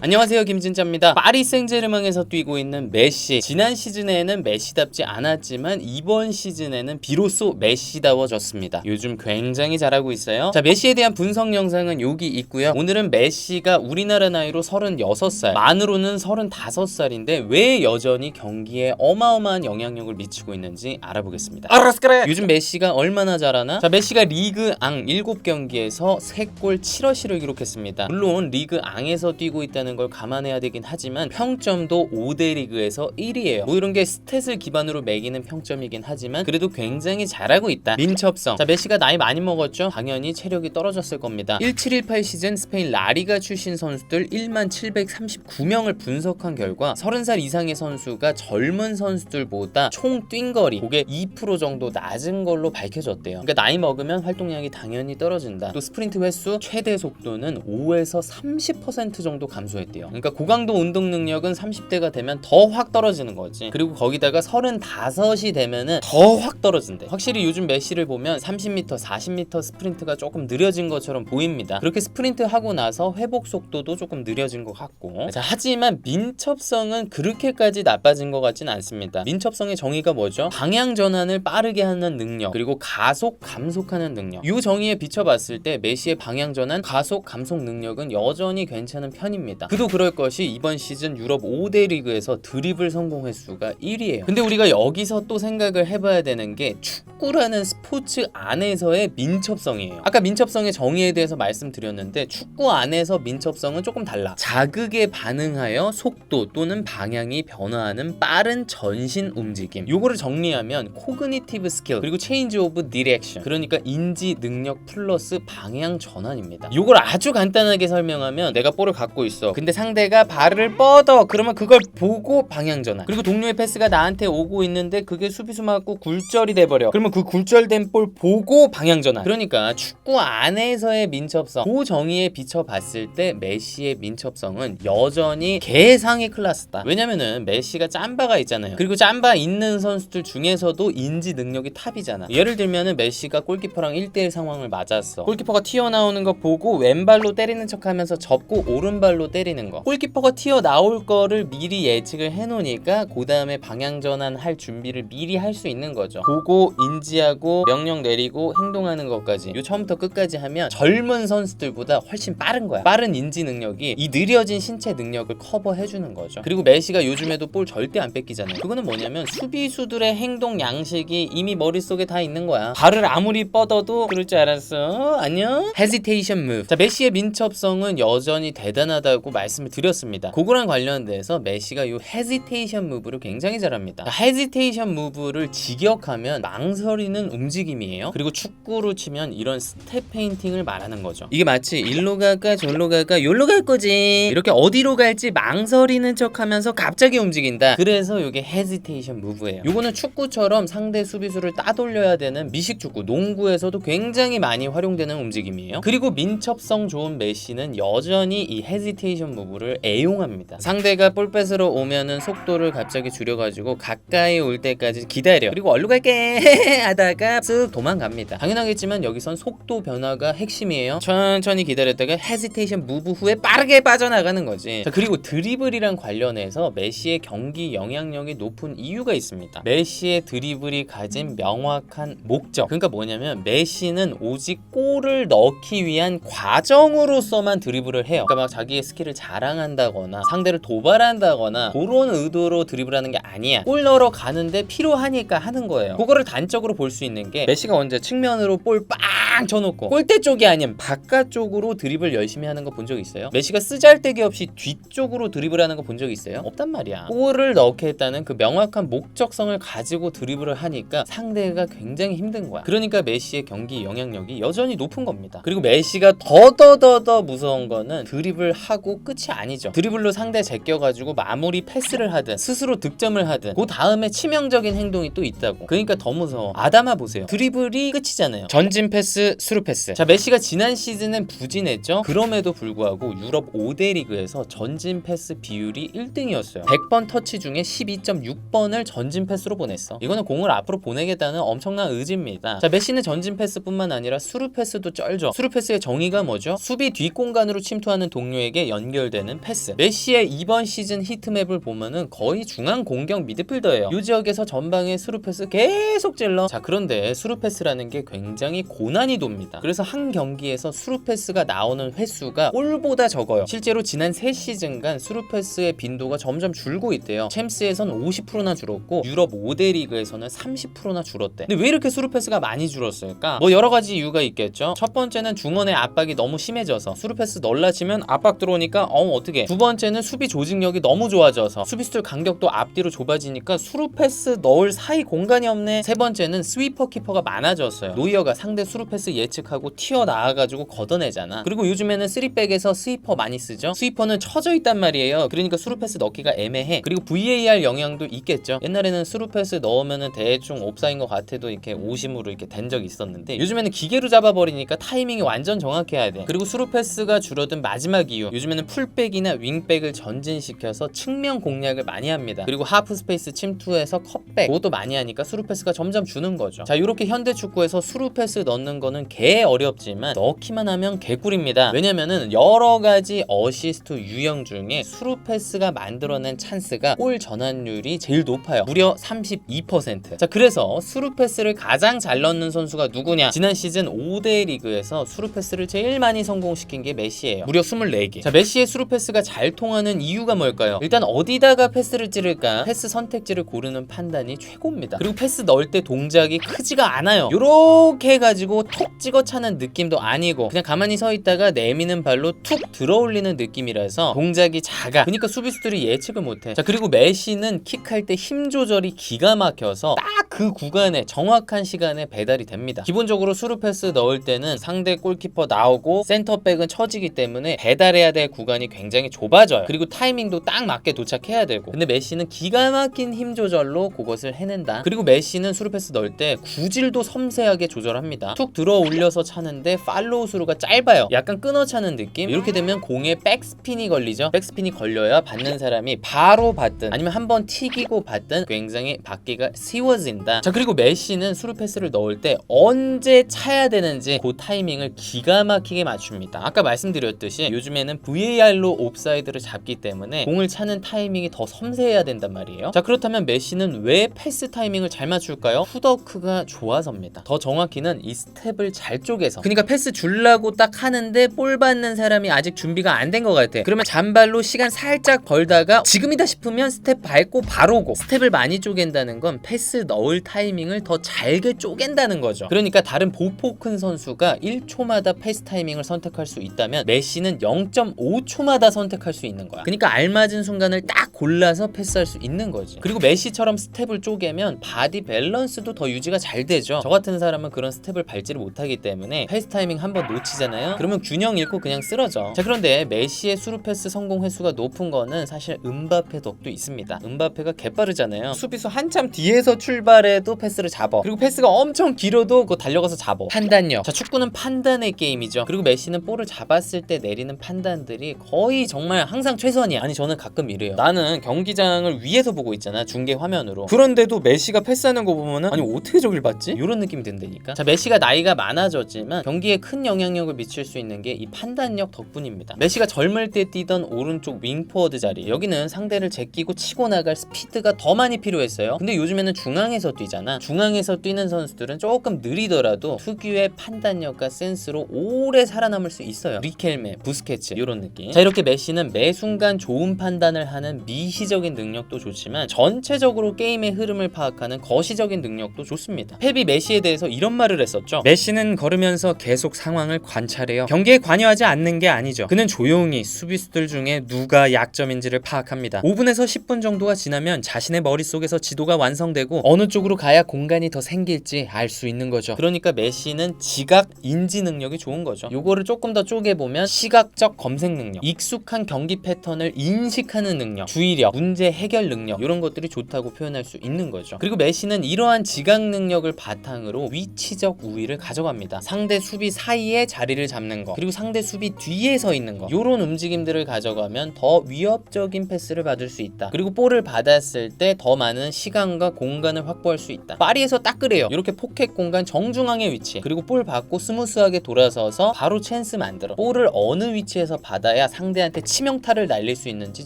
안녕하세요, 김진짜입니다. 파리 생제르맹에서 뛰고 있는 메시. 지난 시즌에는 메시답지 않았지만 이번 시즌에는 비로소 메시다워졌습니다. 요즘 굉장히 잘하고 있어요. 자, 메시에 대한 분석 영상은 여기 있고요. 오늘은 메시가 우리나라 나이로 36살, 만으로는 35살인데 왜 여전히 경기에 어마어마한 영향력을 미치고 있는지 알아보겠습니다. 알았어, 그래. 요즘 메시가 얼마나 잘하나? 자, 메시가 리그 앙 7경기에서 3골 7어시를 기록했습니다. 물론 리그 앙에서 뛰고 있다는 걸 감안해야 되긴 하지만 평점도 5대 리그에서 1위에요. 뭐 이런 게 스탯을 기반으로 매기는 평점이긴 하지만 그래도 굉장히 잘하고 있다. 민첩성. 자, 메시가 나이 많이 먹었죠? 당연히 체력이 떨어졌을 겁니다. 1718 시즌 스페인 라리가 출신 선수들 1739명을 분석한 결과 30살 이상의 선수가 젊은 선수들보다 총 뛴 거리 그게 2% 정도 낮은 걸로 밝혀졌대요. 그러니까 나이 먹으면 활동량이 당연히 떨어진다. 또 스프린트 횟수 최대 속도는 5에서 30% 정도 감소했대요. 그러니까 고강도 운동 능력은 30대가 되면 더 확 떨어지는 거지. 그리고 거기다가 35이 되면은 더 확 떨어진대. 확실히 요즘 메시를 보면 30m, 40m 스프린트가 조금 느려진 것처럼 보입니다. 그렇게 스프린트 하고 나서 회복 속도도 조금 느려진 것 같고. 자, 하지만 민첩성은 그렇게까지 나빠진 것 같진 않습니다. 민첩성의 정의가 뭐죠? 방향 전환을 빠르게 하는 능력, 그리고 가속, 감속하는 능력. 이 정의에 비춰봤을 때 메시의 방향 전환, 가속, 감속 능력은 여전히 괜찮은 편입니다. 그도 그럴 것이 이번 시즌 유럽 5대 리그에서 드리블 성공 횟수가 1위예요. 근데 우리가 여기서 또 생각을 해봐야 되는 게 축구라는 스포츠 안에서의 민첩성이에요. 아까 민첩성의 정의에 대해서 말씀드렸는데 축구 안에서 민첩성은 조금 달라. 자극에 반응하여 속도 또는 방향이 변화하는 빠른 전신 움직임. 요거를 정리하면 코그니티브 스킬 그리고 체인지 오브 디렉션, 그러니까 인지 능력 플러스 방향 전환입니다. 요걸 아주 간단하게 설명하면 내가 볼을 갖고 있어. 근데 상대가 발을 뻗어. 그러면 그걸 보고 방향 전환. 그리고 동료의 패스가 나한테 오고 있는데 그게 수비수 맞고 굴절이 돼버려. 그러면 그 굴절된 볼 보고 방향 전환. 그러니까 축구 안에서의 민첩성, 그 정의에 비춰봤을 때 메시의 민첩성은 여전히 개상의 클래스다. 왜냐면은 메시가 짬바가 있잖아요. 그리고 짬바 있는 선수들 중에서도 인지 능력이 탑이잖아. 예를 들면은 메시가 골키퍼랑 1대1 상황을 맞았어. 골키퍼가 튀어나오는 거 보고 왼발로 때리는 척하면서 접고 오른발로 때리는 거. 골키퍼가 튀어나올 거를 미리 예측을 해놓으니까 그 다음에 방향 전환할 준비를 미리 할 수 있는 거죠. 보고 인지하고 명령 내리고 행동하는 것까지 요 처음부터 끝까지 하면 젊은 선수들보다 훨씬 빠른 거야. 빠른 인지 능력이 이 느려진 신체 능력을 커버해주는 거죠. 그리고 메시가 요즘에도 볼 절대 안 뺏기잖아요. 그거는 뭐냐면 수비수들의 행동 양식이 이미 머릿속에 다 있는 거야. 발을 아무리 뻗어도 그럴 줄 알았어. 안녕? 헤지테이션 무브. 자, 메시의 민첩성은 여전히 대단하다고 말씀을 드렸습니다. 그거랑 관련돼서 메시가 요 헤지테이션 무브를 굉장히 잘합니다. 헤지테이션 무브를 직역하면 망설이는 움직임이에요. 그리고 축구로 치면 이런 스텝 페인팅을 말하는 거죠. 이게 마치 일로 갈까 절로 갈까 요로 갈 거지, 이렇게 어디로 갈지 망설이는 척하면서 갑자기 움직인다. 그래서 이게 헤지테이션 무브예요. 요거는 축구처럼 상대 수비수를 따돌려야 되는 미식축구, 농구에서도 굉장히 많이 활용되는 움직임이에요. 그리고 민첩성 좋은 메시는 여전히 이 헤지테이션 무브를 애용합니다. 상대가 볼 뺏으러 오면은 속도를 갑자기 줄여가지고 가까이 올 때까지 기다려. 그리고 얼른 갈게 하다가 쓱 도망갑니다. 당연하겠지만 여기선 속도 변화가 핵심이에요. 천천히 기다렸다가 헤지테이션 무브 후에 빠르게 빠져나가는 거지. 자, 그리고 드리블이랑 관련해서 메시의 경기 영향력이 높은 이유가 있습니다. 메시의 드리블이 가진 명확한 목적. 그러니까 뭐냐면 메시는 오직 골을 넣기 위한 과정으로서만 드리블을 해요. 그러니까 막 자기의 스킬을 자랑한다거나 상대를 도발한다거나 그런 의도로 드리블하는 게 아니야. 골 넣으러 가는데 필요하니까 하는 거예요. 그거를 단적으로 볼 수 있는 게 메시가 언제 측면으로 볼 빵 쳐놓고 골대 쪽이 아닌 바깥쪽으로 드리블 열심히 하는 거 본 적 있어요? 메시가 쓰잘데기 없이 뒤쪽으로 드리블하는 거 본 적 있어요? 없단 말이야. 골을 넣겠다는 그 명확한 목적성을 가지고 드리블을 하니까 상대가 굉장히 힘든 거야. 그러니까 메시의 경기 영향력이 여전히 높은 겁니다. 그리고 메시가 더 무서운 거는 드리블 하고 끝이 아니죠. 드리블로 상대 제껴가지고 마무리 패스를 하든 스스로 득점을 하든 그 다음에 치명적인 행동이 또 있다고. 그러니까 더 무서워. 아다마 보세요. 드리블이 끝이잖아요. 전진 패스, 스루 패스. 자, 메시가 지난 시즌은 부진했죠. 그럼에도 불구하고 유럽 5대 리그에서 전진 패스 비율이 1등이었어요. 100번 터치 중에 12.6번을 전진 패스로 보냈어. 이거는 공을 앞으로 보내겠다는 엄청난 의지입니다. 자, 메시는 전진 패스뿐만 아니라 스루 패스도 쩔죠. 스루 패스의 정의가 뭐죠? 수비 뒷공간으로 침투하는 동료에게 연결되는 패스. 메시의 이번 시즌 히트맵을 보면은 거의 중앙 공격 미드필더예요. 이 지역에서 전방에 스루 패스 계속 찔러. 자, 그런데 스루 패스라는 게 굉장히 고난이도입니다. 그래서 한 경기에서 스루 패스가 나오는 횟수가 골보다 적어요. 실제로 지난 3시즌간 스루 패스의 빈도가 점점 줄고 있대요. 챔스에서는 50%나 줄었고 유럽 5대 리그에서는 30%나 줄었대. 근데 왜 이렇게 스루 패스가 많이 줄었을까? 뭐 여러 가지 이유가 있겠죠. 첫 번째는 중원의 압박이 너무 심해져서 스루 패스 널라 치면 압박 들어오니까 어떻게. 두 번째는 수비 조직력이 너무 좋아져서 수비수들 간격도 앞뒤로 좁아지니까 스루 패스 넣을 사이 공간이 없네. 세 번째는 스위퍼 키퍼가 많아졌어요. 노이어가 상대 스루 패스 예측하고 튀어나와가지고 걷어내잖아. 그리고 요즘에는 3백에서 스위퍼 많이 쓰죠. 스위퍼는 쳐져 있단 말이에요. 그러니까 스루 패스 넣기가 애매해. 그리고 VAR 영향도 있겠죠. 옛날에는 스루 패스 넣으면은 대충 옵사인 것 같아도 이렇게 오심으로 이렇게 된 적이 있었는데 요즘에는 기계로 잡아버리니까 타이밍이 완전 정확해야 돼. 그리고 스루 패스가 줄어든 마지막 이유, 요즘에는 풀백이나 윙백을 전진시켜서 측면 공략을 많이 합니다. 그리고 하프 스페이스 침투해서 컷백, 그것도 많이 하니까 스루 패스가 점점 주는 거죠. 자, 이렇게 현대 축구에서 스루 패스 넣는 거는 개 어렵지만 넣기만 하면 개꿀입니다. 왜냐면은 여러 가지 어시스트 유형 중에 스루 패스가 만들어낸 찬스가 골 전환율이 제일 높아요. 무려 32%. 자, 그래서 스루 패스를 가장 잘 넣는 선수가 누구냐? 지난 시즌 5대 리그에서 스루 패스를 제일 많이 성공시킨 게 메시예요. 무려 24개. 자, 메시의 스루 패스가 잘 통하는 이유가 뭘까요? 일단 어디다가 패스를 찌를까? 패스 선택지를 고르는 판단이 최고입니다. 그리고 패스 넣을 때 동작이 크지가 않아요. 요렇게 해가지고 톡 찍어 차는 느낌도 아니고 그냥 가만히 서 있다가 내미는 발로 툭 들어올리는 느낌이라서 동작이 작아. 그러니까 수비수들이 예측을 못해. 자, 그리고 메시는 킥할 때 힘 조절이 기가 막혀서 딱 그 구간에 정확한 시간에 배달이 됩니다. 기본적으로 스루 패스 넣을 때는 상대 골키퍼 나오고 센터백은 처지기 때문에 배달해야 될 구간이 굉장히 좁아져요. 그리고 타이밍도 딱 맞게 도착해야 되고. 근데 메시는 기가 막힌 힘 조절로 그것을 해낸다. 그리고 메시는 스루 패스 넣을 때 구질도 섬세하게 조절합니다. 툭 들어 올려서 차는데 팔로우 스루가 짧아요. 약간 끊어 차는 느낌? 이렇게 되면 공에 백스핀이 걸리죠. 백스핀이 걸려야 받는 사람이 바로 받든 아니면 한번 튀기고 받든 굉장히 받기가 쉬워진다. 자, 그리고 메시는 스루 패스를 넣을 때 언제 차야 되는지 그 타이밍을 기가 막히게 맞춥니다. 아까 말씀드렸듯이 요즘에는 VAR로 옵사이드를 잡기 때문에 공을 차는 타이밍이 더 섬세해야 된단 말이에요. 자, 그렇다면 메시는 왜 패스 타이밍을 잘 맞출까요? 푸더크가 좋아서입니다. 더 정확히는 이 스텝을 잘 쪼개서. 그러니까 패스 줄라고 딱 하는데 볼 받는 사람이 아직 준비가 안 된 것 같아. 그러면 잔발로 시간 살짝 벌다가 지금이다 싶으면 스텝 밟고 바로고. 스텝을 많이 쪼갠다는 건 패스 넣을 타이밍을 더 잘게 쪼갠다는 거죠. 그러니까 다른 보폭 큰 선수가 1초마다 패스 타이밍을 선택할 수 있다면 메시는 0.5초마다 선택할 수 있는 거야. 그러니까 알맞은 순간을 딱 골라서 패스할 수 있는 거지. 그리고 메시처럼 스텝을 쪼개면 바디 밸런스도 더 유지가 잘 되죠. 저 같은 사람은 그런 스텝을 밟지를 못하기 때문에 패스 타이밍 한번 놓치잖아요. 그러면 균형 잃고 그냥 쓰러져. 자, 그런데 메시의 스루 패스 성공 횟수가 높은 거는 사실 음바페 덕도 있습니다. 음바페가 개빠르잖아요. 수비수 한참 뒤에서 출발해도 패스를 잡아. 그리고 패스가 엄청 길어도 그거 달려가서 잡아. 판단력. 자, 축구는 판단의 게임이죠. 그리고 메시는 볼을 잡았을 때 내리는 판단들이 거의 정말 항상 최선이야. 아니, 저는 가끔 이래요. 나는 경기장을 위에서 보고 있잖아, 중계 화면으로. 그런데도 메시가 패스하는 거 보면은 아니 어떻게 저길 봤지? 이런 느낌이 든다니까. 자, 메시가 나이가 많아졌지만 경기에 큰 영향력을 미칠 수 있는 게 이 판단력 덕분입니다. 메시가 젊을 때 뛰던 오른쪽 윙포워드 자리, 여기는 상대를 제끼고 치고 나갈 스피드가 더 많이 필요했어요. 근데 요즘에는 중앙에서 뛰잖아. 중앙에서 뛰는 선수들은 조금 느리더라도 특유의 판단력과 센스로 오래 살아남을 수 있어요. 리켈메, 부스케츠 이런 느낌. 자, 이렇게 메시는 매 순간 좋은 판단을 하는 미시적인 능력도 좋지만 전체적으로 게임의 흐름을 파악하는 거시적인 능력도 좋습니다. 펩이 메시에 대해서 이런 말을 했었죠. 메시는 걸으면서 계속 상황을 관찰해요. 경기에 관여하지 않는 게 아니죠. 그는 조용히 수비수들 중에 누가 약점인지를 파악합니다. 5분에서 10분 정도가 지나면 자신의 머릿속에서 지도가 완성되고 어느 쪽으로 가야 공간이 더 생길지 알 수 있는 거죠. 그러니까 메시는 지각 인지 능력이 좋은 거죠. 요거를 조금 더 쪼개보면 시각적 검색 능력, 익숙한 경기 패턴을 인식하는 능력, 주의력, 문제 해결 능력, 이런 것들이 좋다고 표현할 수 있는 거죠. 그리고 메시는 이러한 지각 능력을 바탕으로 위치적 우위를 가져갑니다. 상대 수비 사이에 자리를 잡는 거, 그리고 상대 수비 뒤에 서 있는 거, 요런 움직임들을 가져가면 더 위협적인 패스를 받을 수 있다. 그리고 볼을 받았을 때 더 많은 시간과 공간을 확보할 할 수 있다. 파리에서 딱 그래요. 이렇게 포켓 공간 정중앙의 위치, 그리고 볼 받고 스무스하게 돌아서서 바로 찬스 만들어. 볼을 어느 위치에서 받아야 상대한테 치명타를 날릴 수 있는지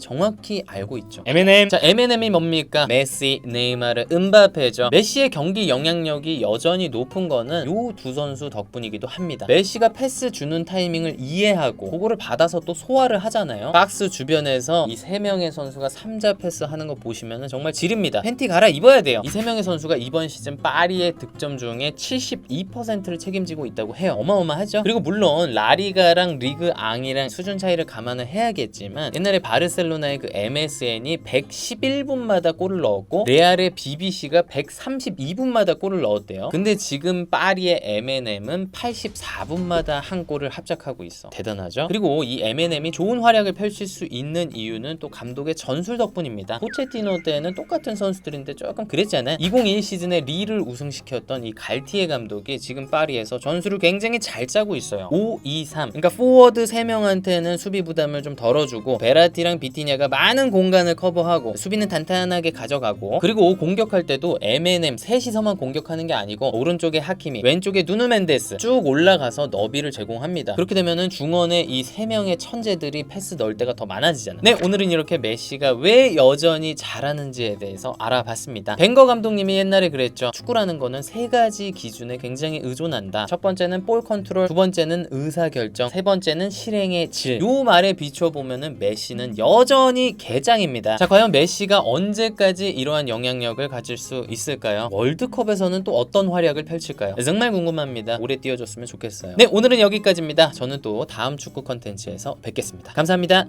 정확히 알고 있죠. M&M. 자, M&M이 뭡니까? 메시, 네이마르, 음바페죠. 메시의 경기 영향력이 여전히 높은 거는 요 두 선수 덕분이기도 합니다. 메시가 패스 주는 타이밍을 이해하고 그거를 받아서 또 소화를 하잖아요. 박스 주변에서 이 세 명의 선수가 3자 패스 하는 거 보시면 정말 지릅니다. 팬티 갈아 입어야 돼요. 이 세 명의 선수가 이번 시즌 파리의 득점 중에 72%를 책임지고 있다고 해요. 어마어마하죠. 그리고 물론 라리가랑 리그 앙이랑 수준 차이를 감안을 해야겠지만 옛날에 바르셀로나의 그 MSN이 111분마다 골을 넣었고 레알의 BBC가 132분마다 골을 넣었대요. 근데 지금 파리의 M&M은 84분마다 한 골을 합작하고 있어. 대단하죠? 그리고 이 M&M이 좋은 활약을 펼칠 수 있는 이유는 또 감독의 전술 덕분입니다. 포체티노 때는 똑같은 선수들인데 조금 그랬잖아요. 2021 시즌에 리를 우승시켰던 이 갈티에 감독이 지금 파리에서 전술을 굉장히 잘 짜고 있어요. 5-2-3. 그러니까 포워드 3명한테는 수비 부담을 좀 덜어주고 베라티랑 비티냐가 많은 공간을 커버하고 수비는 단단하게 가져가고, 그리고 공격할 때도 M&M 셋이서만 공격하는 게 아니고 오른쪽에 하키미, 왼쪽에 누누 멘데스 쭉 올라가서 너비를 제공합니다. 그렇게 되면은 중원에 이 3명의 천재들이 패스 넣을 때가 더 많아지잖아요. 네, 오늘은 이렇게 메시가 왜 여전히 잘하는지에 대해서 알아봤습니다. 벵거 감독님이 옛날에 그랬죠. 축구라는 거는 3가지 기준에 굉장히 의존한다. 첫 번째는 볼 컨트롤, 두 번째는 의사결정, 세 번째는 실행의 질. 요 말에 비춰보면은 메시는 여전히 개짱입니다. 자, 과연 메시가 언제까지 이러한 영향력을 가질 수 있을까요? 월드컵에서는 또 어떤 활약을 펼칠까요? 정말 궁금합니다. 오래 뛰어줬으면 좋겠어요. 네, 오늘은 여기까지입니다. 저는 또 다음 축구 컨텐츠에서 뵙겠습니다. 감사합니다.